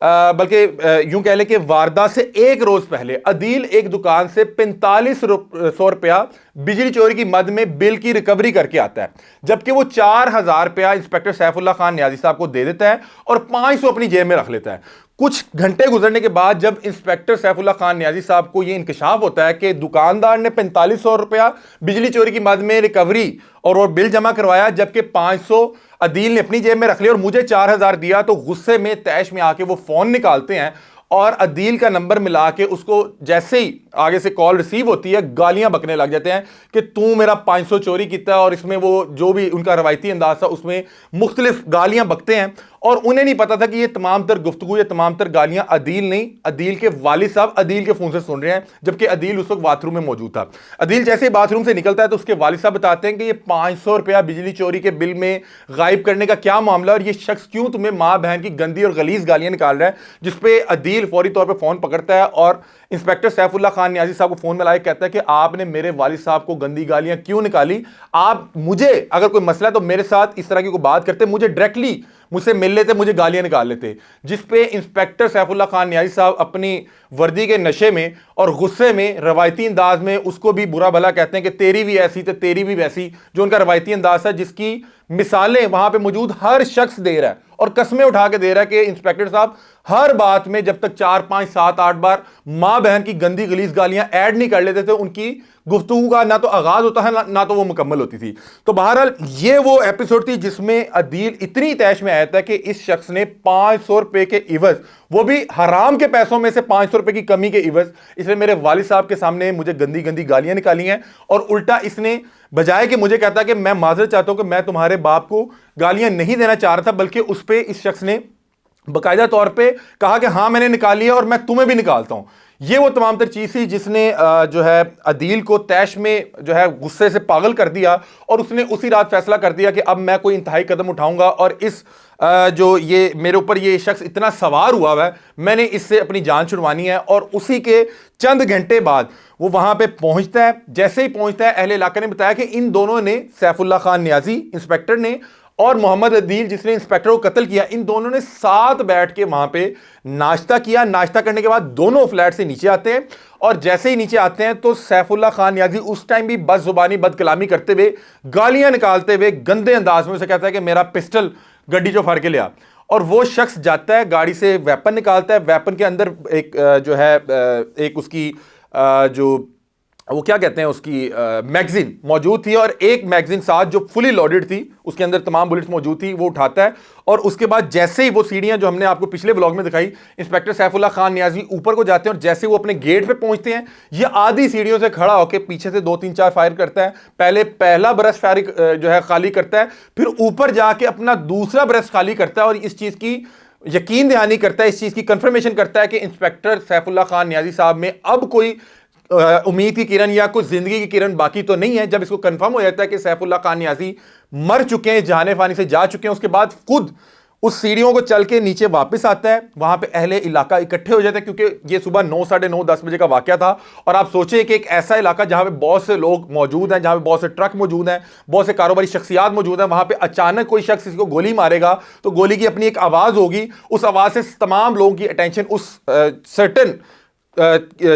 بلکہ یوں کہہ لیں کہ واردات سے ایک روز پہلے عدیل ایک دکان سے 4500 روپیہ بجلی چوری کی مد میں بل کی ریکوری کر کے آتا ہے، جبکہ وہ 4000 روپیہ انسپیکٹر سیف اللہ خان نیازی صاحب کو دے دیتا ہے اور 500 اپنی جیب میں رکھ لیتا ہے۔ کچھ گھنٹے گزرنے کے بعد جب انسپیکٹر سیف اللہ خان نیازی صاحب کو یہ انکشاف ہوتا ہے کہ دکاندار نے 4500 روپیہ بجلی چوری کی مد میں ریکوری اور وہ بل جمع کروایا، جبکہ 500 عدیل نے اپنی جیب میں رکھ لیا اور مجھے 4000 دیا، تو غصے میں طیش میں آ کے وہ فون نکالتے ہیں اور عدیل کا نمبر ملا کے اس کو جیسے ہی آگے سے کال ریسیو ہوتی ہے گالیاں بکنے لگ جاتے ہیں کہ تو میرا 500 چوری کیتا ہے، اور اس میں وہ جو بھی ان کا روایتی انداز تھا اس میں مختلف گالیاں بکتے ہیں، اور انہیں نہیں پتا تھا کہ یہ تمام تر گفتگو، یہ تمام تر گالیاں عدیل نہیں، عدیل کے والد صاحب عدیل کے فون سے سن رہے ہیں، جبکہ عدیل اس وقت باتھ روم میں موجود تھا۔ عدیل جیسے ہی باتھ روم سے نکلتا ہے تو اس کے والد صاحب بتاتے ہیں کہ یہ 500 روپیہ بجلی چوری کے بل میں غائب کرنے کا کیا معاملہ، اور یہ شخص کیوں تمہیں ماں بہن کی گندی اور غلیظ گالیاں نکال رہا ہے، جس پہ عدیل فوری طور پہ فون پکڑتا ہے اور انسپیکٹر سیف اللہ خان نیازی صاحب کو فون میں لائے کہتا ہے کہ آپ نے میرے والد صاحب کو گندی گالیاں کیوں نکالی، آپ مجھے اگر کوئی مسئلہ ہے تو میرے ساتھ اس طرح کی کوئی بات کرتے، مجھے ڈائریکٹلی مجھ سے مل لیتے، مجھے گالیاں نکال لیتے۔ جس پہ انسپیکٹر سیف اللہ خان نیازی صاحب اپنی وردی کے نشے میں اور غصے میں روایتی انداز میں اس کو بھی برا بھلا کہتے ہیں کہ تیری بھی ایسی تو تیری بھی ویسی، جو ان کا روایتی انداز ہے جس کی مثالیں وہاں پہ موجود ہر شخص دے رہا ہے اور قسمیں اٹھا کے دے رہا ہے کہ انسپیکٹر صاحب ہر بات میں جب تک 4 5 7 8 بار ماں بہن کی گندی غلیظ گالیاں ایڈ نہیں کر لیتے تھے، ان کی گفتگو کا نہ تو آغاز ہوتا ہے نہ تو وہ مکمل ہوتی تھی۔ تو بہرحال یہ وہ ایپیسوڈ تھی جس میں عدیل اتنی طیش میں آیا تھا کہ اس شخص نے 500 روپے کے عوض، وہ بھی حرام کے پیسوں میں سے 500 روپے کی کمی کے عوض، اس نے میرے والد صاحب کے سامنے مجھے گندی گندی گالیاں نکالی ہیں، اور الٹا اس نے بجائے کہ مجھے کہتا کہ میں معذرت چاہتا ہوں کہ میں تمہارے باپ کو گالیاں نہیں دینا چاہ رہا تھا، بلکہ اس پہ اس شخص نے باقاعدہ طور پہ کہا کہ ہاں میں نے نکالی ہے اور میں تمہیں بھی نکالتا ہوں۔ یہ وہ تمام تر چیز تھی جس نے جو ہے عدیل کو طیش میں جو ہے غصے سے پاگل کر دیا، اور اس نے اسی رات فیصلہ کر دیا کہ اب میں کوئی انتہائی قدم اٹھاؤں گا، اور اس جو یہ میرے اوپر یہ شخص اتنا سوار ہوا ہے میں نے اس سے اپنی جان چھڑوانی ہے۔ اور اسی کے چند گھنٹے بعد وہ وہاں پہ پہنچتا ہے۔ جیسے ہی پہنچتا ہے اہل علاقہ نے بتایا کہ ان دونوں نے، سیف اللہ خان نیازی انسپیکٹر نے اور محمد عدیل جس نے انسپیکٹر کو قتل کیا، ان دونوں نے ساتھ بیٹھ کے وہاں پہ ناشتہ کیا۔ ناشتہ کرنے کے بعد دونوں فلیٹ سے نیچے آتے ہیں، اور جیسے ہی نیچے آتے ہیں تو سیف اللہ خان نیازی اس ٹائم بھی بد زبانی بد کلامی کرتے ہوئے، گالیاں نکالتے ہوئے گندے انداز میں اسے کہتا ہے کہ میرا پسٹل گڈی جو پھاڑ کے لیا، اور وہ شخص جاتا ہے گاڑی سے ویپن نکالتا ہے۔ ویپن کے اندر ایک جو ہے ایک اس کی جو وہ کیا کہتے ہیں اس کی میگزین موجود تھی، اور ایک میگزین ساتھ جو فلی لوڈڈ تھی، اس کے اندر تمام بلٹس موجود تھی، وہ اٹھاتا ہے۔ اور اس کے بعد جیسے ہی وہ سیڑھیاں جو ہم نے آپ کو پچھلے ولاگ میں دکھائی، انسپیکٹر سیف اللہ خان نیازی اوپر کو جاتے ہیں، اور جیسے وہ اپنے گیٹ پہ پہنچتے ہیں یہ آدھی سیڑھیوں سے کھڑا ہو کے پیچھے سے 2 3 4 فائر کرتا ہے۔ پہلے پہلا برس فائر جو ہے خالی کرتا ہے، پھر اوپر جا کے اپنا دوسرا برس خالی کرتا ہے، اور اس چیز کی یقین دہانی کرتا ہے، اس چیز کی کنفرمیشن کرتا ہے کہ انسپیکٹر سیف اللہ خان نیازی صاحب میں اب کوئی امید کی کرن یا کوئی زندگی کی کرن باقی تو نہیں ہے۔ جب اس کو کنفرم ہو جاتا ہے کہ سیف اللہ خان نیازی مر چکے ہیں، جہان فانی سے جا چکے ہیں، اس کے بعد خود اس سیڑھیوں کو چل کے نیچے واپس آتا ہے۔ وہاں پہ اہل علاقہ اکٹھے ہو جاتے ہیں کیونکہ یہ صبح 9 ساڑھے 9 10 بجے کا واقعہ تھا، اور آپ سوچیں کہ ایک ایسا علاقہ جہاں پہ بہت سے لوگ موجود ہیں، جہاں پہ بہت سے ٹرک موجود ہیں، بہت سے کاروباری شخصیات موجود ہیں، وہاں پہ اچانک کوئی شخص اس کو گولی مارے گا تو گولی کی اپنی ایک آواز ہوگی، اس آواز سے تمام لوگوں کی اٹینشن اس سرٹن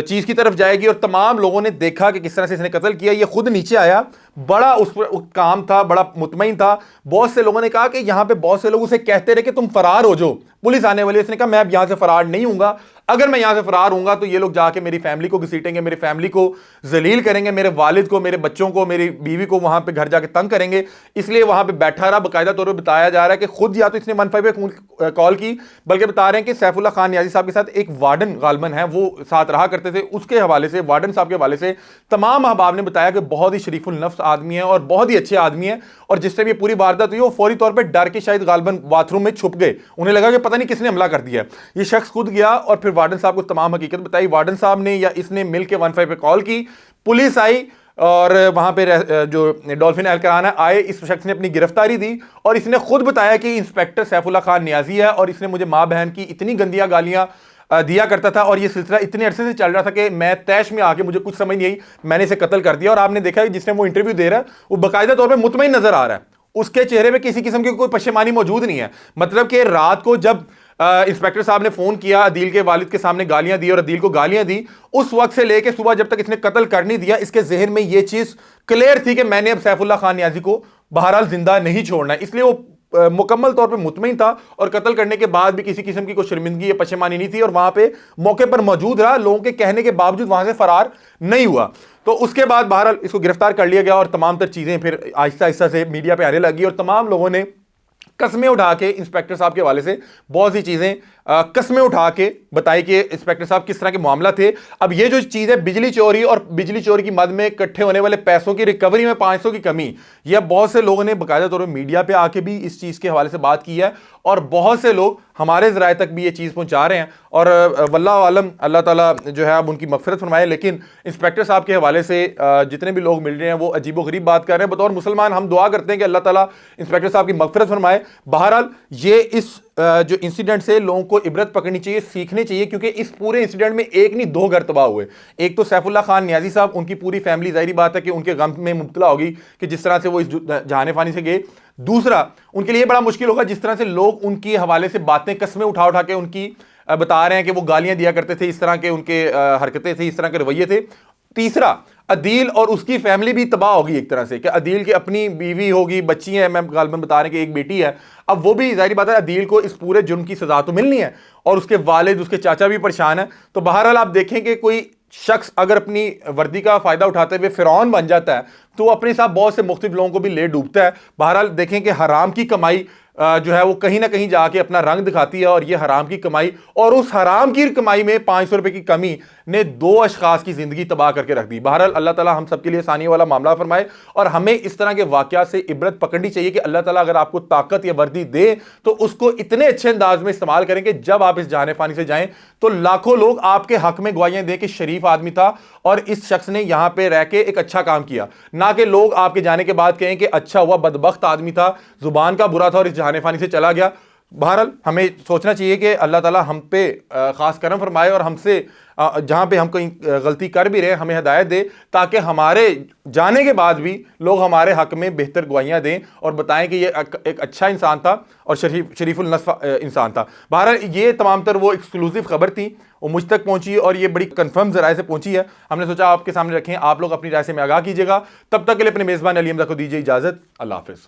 چیز کی طرف جائے گی، اور تمام لوگوں نے دیکھا کہ کس طرح سے اس نے قتل کیا۔ یہ خود نیچے آیا، بڑا اس پر کام تھا، بڑا مطمئن تھا۔ بہت سے لوگوں نے کہا کہ یہاں پہ بہت سے لوگ اسے کہتے رہے کہ تم فرار ہو جاؤ، پولیس آنے والی۔ اس نے کہا میں اب یہاں سے فرار نہیں ہوں گا، اگر میں یہاں سے فرار ہوں گا تو یہ لوگ جا کے میری فیملی کو گھسیٹیں گے، میری فیملی کو ذلیل کریں گے، میرے والد کو، میرے بچوں کو، میری بیوی کو وہاں پہ گھر جا کے تنگ کریں گے۔ اس لیے وہاں پہ بیٹھا رہا۔ باقاعدہ طور پہ بتایا جا رہا ہے کہ خود یا تو اس نے 15 پہ کال کی، بلکہ بتا رہے ہیں کہ سیف اللہ خان نیازی صاحب کے ساتھ ایک وارڈن غالباً ہے، وہ ساتھ رہا کرتے تھے، اس کے حوالے سے، وارڈن صاحب کے حوالے سے تمام احباب نے بتایا کہ بہت ہی شریف النفس آدمی ہے اور بہت ہی اچھے آدمی ہیں، اور جس سے بھی پوری واردات ہوئی وہ فوری طور پہ ڈر کے شاید غالباً باتھ روم میں چھپ گئے، انہیں لگا کہ پتہ نہیں کس نے حملہ کر دیا ہے۔ یہ شخص خود گیا اور پھر وارڈن صاحب کو تمام حقیقت بتائی۔ وارڈن صاحب نے یا اس نے مل کے 15 پہ کال کی، پولیس آئی، اور وہاں پہ جو ڈولفن اہلکاران آئے، اس شخص نے اپنی گرفتاری دی، اور اس نے خود بتایا کہ انسپیکٹر سیف اللہ خان نیازی ہے، اور اس نے مجھے ماں بہن کی اتنی گندیاں گالیاں دیا کرتا تھا، اور یہ سلسلہ اتنے عرصے سے چل رہا تھا کہ میں طیش میں آ کے مجھے کچھ سمجھ نہیں آئی، میں نے اسے قتل کر دیا۔ اور آپ نے دیکھا کہ جس نے وہ انٹرویو دے رہا ہے وہ باقاعدہ طور پہ مطمئن نظر آ رہا ہے، اس کے چہرے پہ کسی قسم کی کوئی پشیمانی موجود نہیں ہے۔ مطلب کہ رات کو جب انسپیکٹر صاحب نے فون کیا, عدیل کے والد کے سامنے گالیاں دی اور عدیل کو گالیاں دی, اس وقت سے لے کے صبح جب تک اس نے قتل کر نہیں دیا, اس کے ذہن میں یہ چیز کلیئر تھی کہ میں نے اب سیف اللہ خان نیازی کو بہرحال زندہ نہیں چھوڑنا ہے. اس لیے وہ مکمل طور پہ مطمئن تھا اور قتل کرنے کے بعد بھی کسی قسم کی کوئی شرمندگی یا پشیمانی نہیں تھی, اور وہاں پہ موقع پر موجود رہا, لوگوں کے کہنے کے باوجود وہاں سے فرار نہیں ہوا. تو اس کے بعد بہرحال اس کو گرفتار کر لیا گیا اور تمام تر چیزیں پھر آہستہ آہستہ سے میڈیا پہ آنے لگی, اور تمام لوگوں نے قسمیں اٹھا کے انسپیکٹر صاحب کے حوالے سے بہت سی چیزیں قسمیں اٹھا کے بتائی کہ انسپیکٹر صاحب کس طرح کے معاملہ تھے. اب یہ جو چیز ہے بجلی چوری اور بجلی چوری کی مد میں اکٹھے ہونے والے پیسوں کی ریکوری میں 500 کی کمی, یہ بہت سے لوگوں نے باقاعدہ طور پہ میڈیا پہ آ کے بھی اس چیز کے حوالے سے بات کی ہے, اور بہت سے لوگ ہمارے ذرائع تک بھی یہ چیز پہنچا رہے ہیں, اور واللہ عالم اللہ تعالیٰ جو ہے اب ان کی مغفرت فرمائے. لیکن انسپیکٹر صاحب کے حوالے سے جتنے بھی لوگ مل رہے ہیں وہ عجیب و غریب بات کر رہے ہیں. بطور مسلمان ہم دعا کرتے ہیں کہ اللہ تعالیٰ انسپیکٹر صاحب کی مغفرت فرمائے. بہرحال یہ اس جو انسیڈنٹ سے لوگوں کو عبرت پکڑنی چاہیے, سیکھنی چاہیے, کیونکہ اس پورے انسیڈنٹ میں ایک نہیں 2 گھر تباہ ہوئے. ایک تو سیف اللہ خان نیازی صاحب, ان کی پوری فیملی ظاہری بات ہے کہ ان کے غم میں مبتلا ہوگی کہ جس طرح سے وہ اس جہان فانی سے گئے. دوسرا ان کے لیے بڑا مشکل ہوگا جس طرح سے لوگ ان کے حوالے سے باتیں قسمیں اٹھا اٹھا کے ان کی بتا رہے ہیں کہ وہ گالیاں دیا کرتے تھے, اس طرح کے ان کے حرکتیں تھیں, اس طرح کے رویے تھے. تیسرا عدیل اور اس کی فیملی بھی تباہ ہوگی ایک طرح سے, کہ عدیل کی اپنی بیوی ہوگی, بچی ہیں, میں غالباً بتا رہے ہیں کہ ایک بیٹی ہے. اب وہ بھی ظاہری بات ہے عدیل کو اس پورے جرم کی سزا تو ملنی ہے, اور اس کے والد اس کے چاچا بھی پریشان ہیں. تو بہرحال آپ دیکھیں کہ کوئی شخص اگر اپنی وردی کا فائدہ اٹھاتے ہوئے فرعون بن جاتا ہے تو وہ اپنے ساتھ بہت سے مختلف لوگوں کو بھی لے ڈوبتا ہے. بہرحال دیکھیں کہ حرام کی کمائی جو ہے وہ کہیں نہ کہیں جا کے اپنا رنگ دکھاتی ہے, اور یہ حرام کی کمائی, اور اس حرام کی کمائی میں 500 روپے کی کمی نے 2 اشخاص کی زندگی تباہ کر کے رکھ دی. بہرحال اللہ تعالیٰ ہم سب کے لیے آسانی والا معاملہ فرمائے, اور ہمیں اس طرح کے واقعات سے عبرت پکڑنی چاہیے کہ اللہ تعالیٰ اگر آپ کو طاقت یا وردی دے تو اس کو اتنے اچھے انداز میں استعمال کریں کہ جب آپ اس جہان فانی سے جائیں تو لاکھوں لوگ آپ کے حق میں گواہیاں دیں کہ شریف آدمی تھا اور اس شخص نے یہاں پہ رہ کے ایک اچھا کام کیا, نہ کہ لوگ آپ کے جانے کے بعد کہیں کہ اچھا ہوا بدبخت آدمی تھا, زبان کا برا تھا اور اس جہان فانی سے چلا گیا. بہرحال ہمیں سوچنا چاہیے کہ اللہ تعالیٰ ہم پہ خاص کرم فرمائے, اور ہم سے جہاں پہ ہم کوئی غلطی کر بھی رہے ہمیں ہدایت دے, تاکہ ہمارے جانے کے بعد بھی لوگ ہمارے حق میں بہتر گواہیاں دیں اور بتائیں کہ یہ ایک اچھا انسان تھا اور شریف النصف انسان تھا. بہرحال یہ تمام تر وہ ایکسکلوسیو خبر تھی, وہ مجھ تک پہنچی اور یہ بڑی کنفرم ذرائع سے پہنچی ہے. ہم نے سوچا آپ کے سامنے رکھیں, آپ لوگ اپنی رائے سے میں آگاہ کیجیے گا. تب تک کے لیے اپنے میزبان علی حمزہ کو دیجیے اجازت. اللہ حافظ.